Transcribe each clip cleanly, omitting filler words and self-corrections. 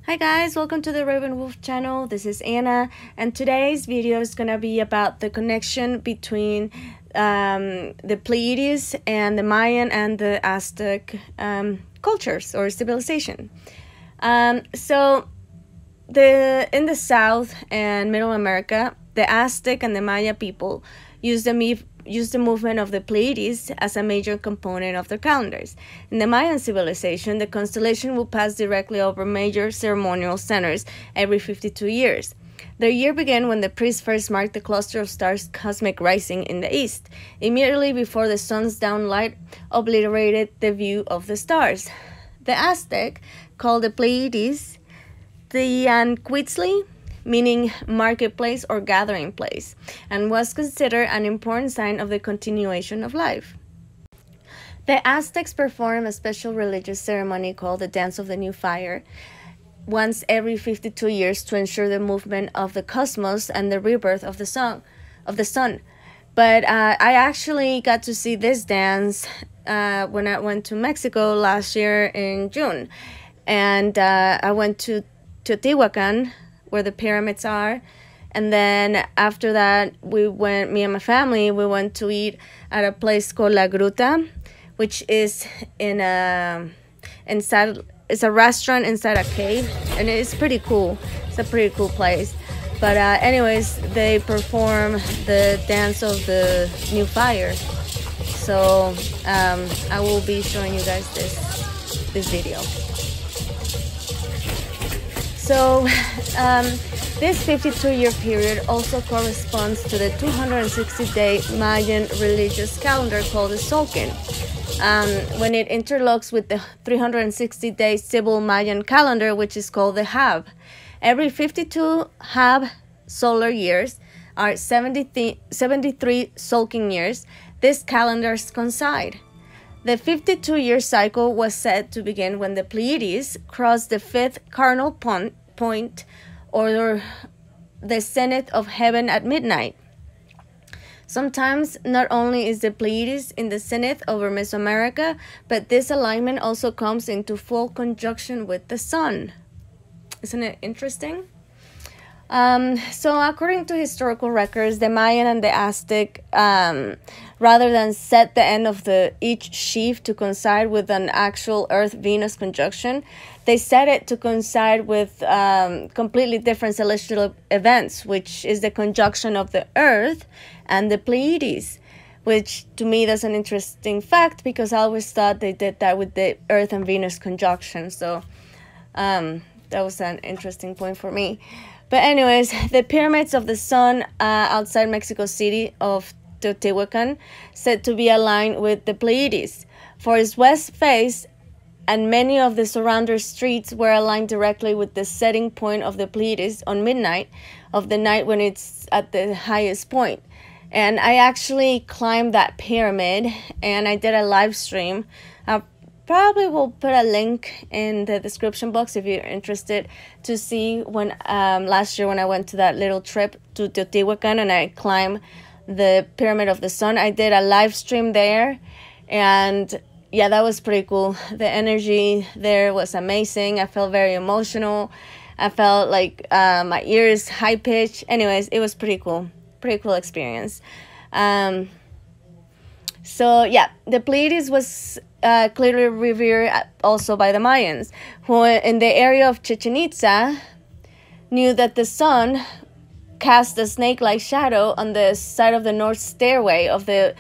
Hi guys, welcome to the Raven Wolf channel. This is Anna, and today's video is gonna be about the connection between the Pleiades and the Mayan and the Aztec cultures or civilization. So in the South and Middle America, the Aztec and the Maya people use the movement of the Pleiades as a major component of their calendars. In the Mayan civilization, the constellation will pass directly over major ceremonial centers every 52 years. Their year began when the priests first marked the cluster of stars' cosmic rising in the east, immediately before the sun's downlight obliterated the view of the stars. The Aztec called the Pleiades Tiānquiztli, meaning marketplace or gathering place, and was considered an important sign of the continuation of life. The Aztecs perform a special religious ceremony called the Dance of the New Fire once every 52 years to ensure the movement of the cosmos and the rebirth of the sun. But I actually got to see this dance when I went to Mexico last year in June, and I went to Teotihuacan, where the pyramids are, and then after that me and my family went to eat at a place called La Gruta, which is it's a restaurant inside a cave, and it's pretty cool. It's a pretty cool place. But anyways, they perform the dance of the new fire, so I will be showing you guys this video. So this 52-year period also corresponds to the 260-day Mayan religious calendar called the Tzolkin, when it interlocks with the 360-day civil Mayan calendar, which is called the Haab. Every 52 Haab solar years are 73 Tzolkin years. These calendars coincide. The 52-year cycle was said to begin when the Pleiades crossed the fifth cardinal point, or the zenith of heaven at midnight. Sometimes not only is the Pleiades in the zenith over Mesoamerica, but this alignment also comes into full conjunction with the sun. Isn't it interesting? So according to historical records, the Mayan and the Aztec, rather than set the end of each sheaf to coincide with an actual Earth-Venus conjunction, they set it to coincide with completely different celestial events, which is the conjunction of the Earth and the Pleiades, which to me that's an interesting fact, because I always thought they did that with the Earth and Venus conjunction. So that was an interesting point for me. But anyways, the pyramids of the sun outside Mexico City of Teotihuacan said to be aligned with the Pleiades, for its west face and many of the surrounding streets were aligned directly with the setting point of the Pleiades on midnight of the night when it's at the highest point. And I actually climbed that pyramid, and I did a live stream. Probably will put a link in the description box if you're interested to see when last year when I went to that little trip to Teotihuacan and I climbed the Pyramid of the Sun. I did a live stream there, and yeah, that was pretty cool. The energy there was amazing. I felt very emotional. I felt like my ears high pitched. Anyways, it was pretty cool experience. So yeah, the Pleiades was clearly revered also by the Mayans, who in the area of Chichen Itza knew that the sun cast a snake-like shadow on the side of the north stairway of the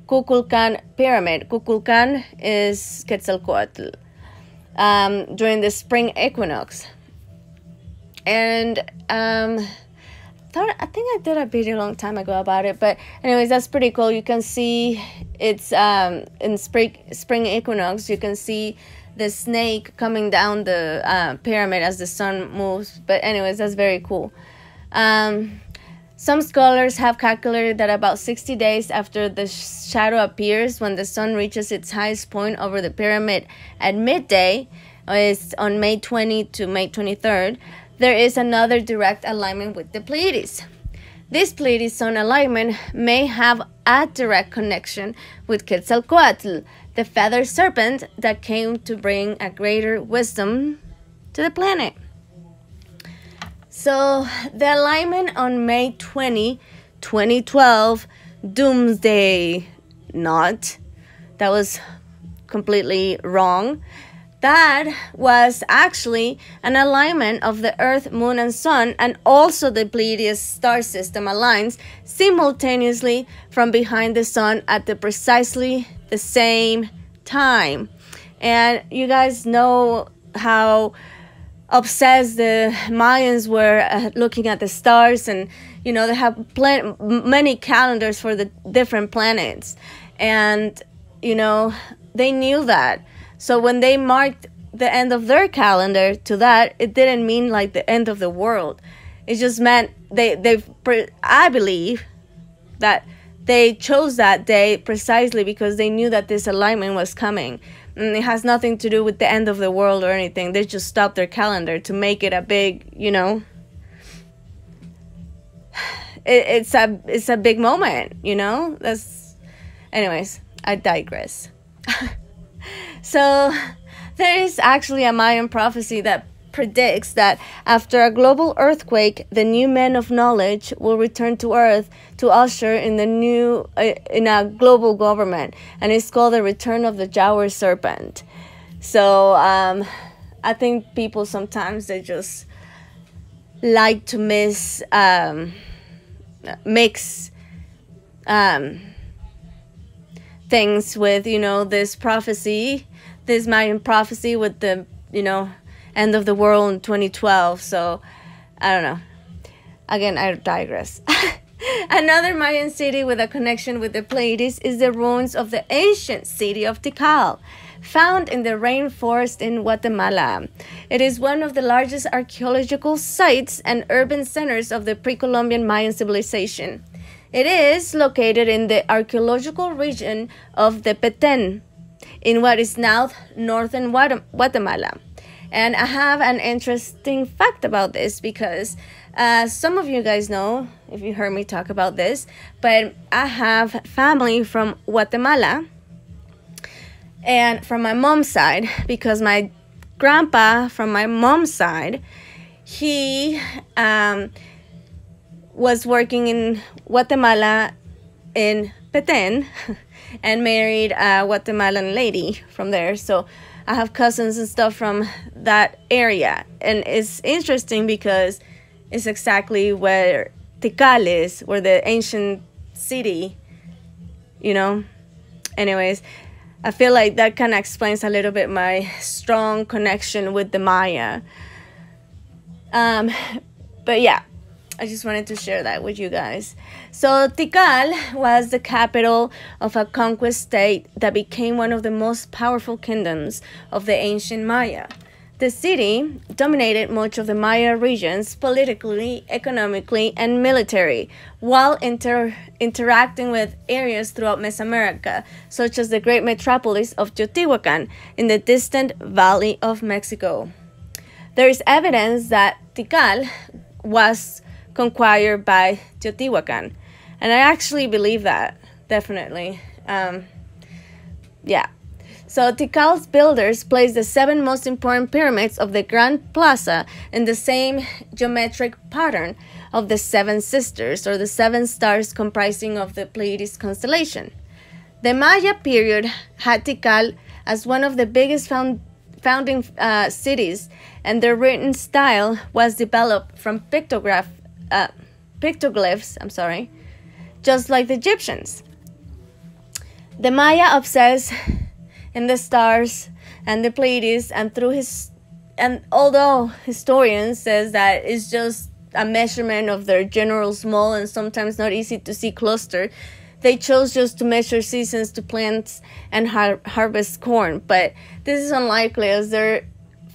Kukulkan pyramid. Kukulkan is Quetzalcoatl, during the spring equinox. And I think I did a video a long time ago about it, but anyways, that's pretty cool. You can see it's in spring equinox. You can see the snake coming down the pyramid as the sun moves. But anyways, that's very cool. Some scholars have calculated that about 60 days after the shadow appears, when the sun reaches its highest point over the pyramid at midday, is on May 20 to May 23rd, there is another direct alignment with the Pleiades. This Pleiades sun alignment may have a direct connection with Quetzalcoatl, the feathered serpent that came to bring a greater wisdom to the planet. So the alignment on May 20, 2012, Doomsday Knot, that was completely wrong. That was actually an alignment of the Earth, Moon, and Sun, and also the Pleiades star system aligns simultaneously from behind the Sun at precisely the same time. And you guys know how obsessed the Mayans were looking at the stars, and you know they have many calendars for the different planets, and you know they knew that. So when they marked the end of their calendar to that, it didn't mean like the end of the world. It just meant I believe that they chose that day precisely because they knew that this alignment was coming. And it has nothing to do with the end of the world or anything. They just stopped their calendar to make it a big, you know, it's a big moment, you know. Anyways, I digress. So there is actually a Mayan prophecy that predicts that after a global earthquake, the new men of knowledge will return to Earth to usher in in a global government, and it's called the return of the Jaguar serpent. So I think people sometimes they just like to mix things with, you know, this Mayan prophecy with the, you know, end of the world in 2012. So I don't know. Again, I digress. Another Mayan city with a connection with the Pleiades is the ruins of the ancient city of Tikal, found in the rainforest in Guatemala. It is one of the largest archaeological sites and urban centers of the pre-Columbian Mayan civilization. It is located in the archaeological region of the Petén, in what is now northern Guatemala. And I have an interesting fact about this because some of you guys know, if you heard me talk about this, but I have family from Guatemala and from my mom's side, because my grandpa from my mom's side, he was working in Guatemala in Petén and married a Guatemalan lady from there. So I have cousins and stuff from that area. And it's interesting because it's exactly where Tikal is, where the ancient city, you know. Anyways, I feel like that kind of explains a little bit my strong connection with the Maya. But yeah, I just wanted to share that with you guys. So Tikal was the capital of a conquest state that became one of the most powerful kingdoms of the ancient Maya. The city dominated much of the Maya regions politically, economically, and military, while interacting with areas throughout Mesoamerica, such as the great metropolis of Teotihuacan in the distant Valley of Mexico. There is evidence that Tikal was conquired by Teotihuacan, and I actually believe that, definitely. Yeah. So Tikal's builders placed the 7 most important pyramids of the Grand Plaza in the same geometric pattern of the 7 sisters, or the 7 stars comprising of the Pleiades constellation. The Maya period had Tikal as one of the biggest founding cities, and their written style was developed from pictoglyphs, just like the Egyptians. The Maya obsessed in the stars and the Pleiades, and although historians says that it's just a measurement of their general small and sometimes not easy to see cluster, they chose just to measure seasons to plant and harvest corn. But this is unlikely, as they're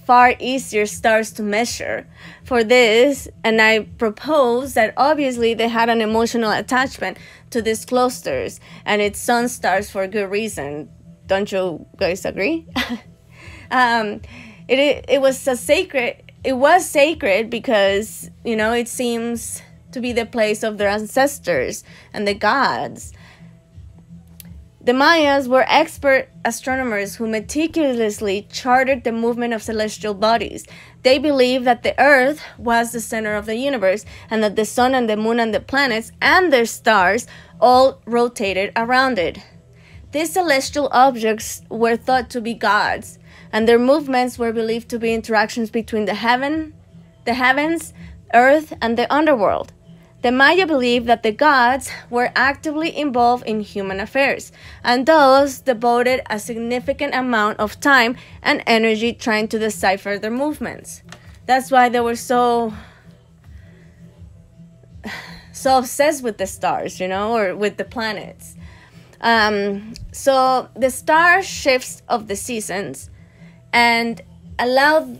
far easier stars to measure for this, and I propose that obviously they had an emotional attachment to these clusters and its sun stars for good reason. Don't you guys agree? It was sacred because, you know, it seems to be the place of their ancestors and the gods. The Mayas were expert astronomers who meticulously charted the movement of celestial bodies. They believed that the Earth was the center of the universe and that the sun and the moon and the planets and their stars all rotated around it. These celestial objects were thought to be gods, and their movements were believed to be interactions between the heavens, Earth, and the underworld. The Maya believed that the gods were actively involved in human affairs, and thus devoted a significant amount of time and energy trying to decipher their movements. That's why they were so obsessed with the stars, or with the planets. So the star shifts of the seasons and allowed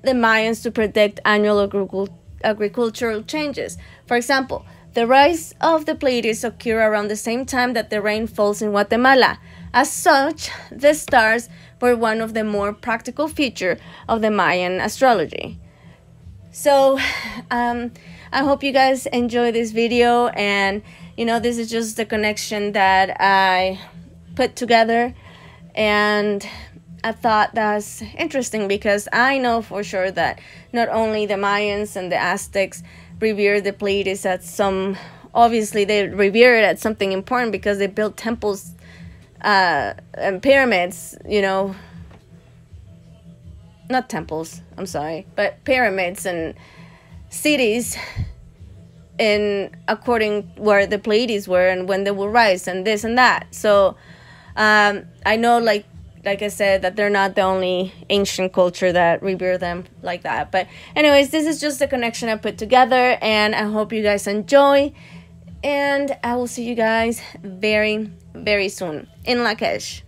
the Mayans to predict annual agricultural changes. For example, the rise of the Pleiades occur around the same time that the rain falls in Guatemala. As such, the stars were one of the more practical features of the Mayan astrology. So, I hope you guys enjoy this video, and this is just the connection that I put together, and I thought that's interesting because I know for sure that not only the Mayans and the Aztecs revere the Pleiades at obviously they revere it at something important because they built temples and pyramids, not temples, I'm sorry, but pyramids and cities according where the Pleiades were and when they will rise and this and that. So I know, like I said, that they're not the only ancient culture that revere them like that. But anyways, this is just the connection I put together, and I hope you guys enjoy, and I will see you guys very, very soon in Lakesh.